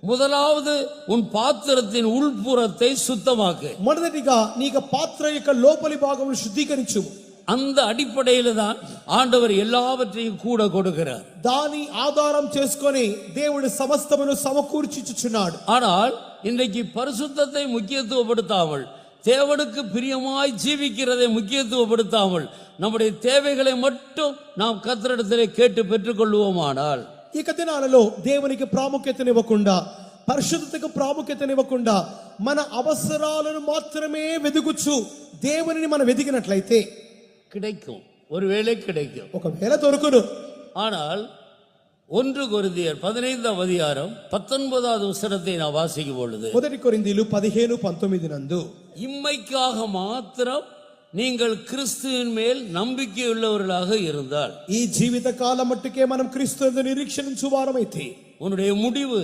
முதலாவது உன் பாத்திரத்தின் உள்புறத்தை சுத்தமாக்கு. మొదటిగా నీ పాత్ర యొక్క లోపలి భాగమును శుద్ధీకరించుము. அந்த அடிப்படையில தான் ஆண்டவர் எல்லாவற்றையும் கூட கொடுக்கிறார். దాని ఆధారం చేసుకొని దేవుడు సమస్తమును సమకూర్చిచుచున్నాడు. ஆனால் இன்றைக்கு பரிசுத்தத்தை முக்கியத்துவப்படுத்தாமல், தேவனுக்கு பிரியமாய் ஜீவிக்கிறதை முக்கியத்துவப்படுத்தாமல், நம்முடைய தேவைகளை மட்டும் நாம் கர்த்தரிடத்திலே கேட்டு பெற்றுக்கொள்வோமானால், ఈ దినాలలో దేవునికి ప్రాముఖ్యతనివ్వకుండా, పరిశుద్ధతకు ప్రాముఖ్యతనివ్వకుండా, మన అవసరాలను మాత్రమే వెదుగుచు దేవునిని మనం వెదిగినట్లయితే கிடைக்கும், ஒருவேளை கிடைக்கும், ఒకవేళ దొరుకును. ஆனால் 1 கொரிந்தியர் 15ஆம் அதிகாரம் 19வது வசனத்தை நான் வாசிக்கும் பொழுது, 1 కొరింథీయులు 15:19 నందు, இம்மைக்காக மாத்திரம் நீங்கள் கிறிஸ்துவின் மேல் நம்பிக்கையுள்ளவர்களாக இருந்தால், ఈ జీవిత కాలం మట్టుకే మనం క్రీస్తు యందు నిరీక్షించు వారమైతే, உன்னுடைய முடிவு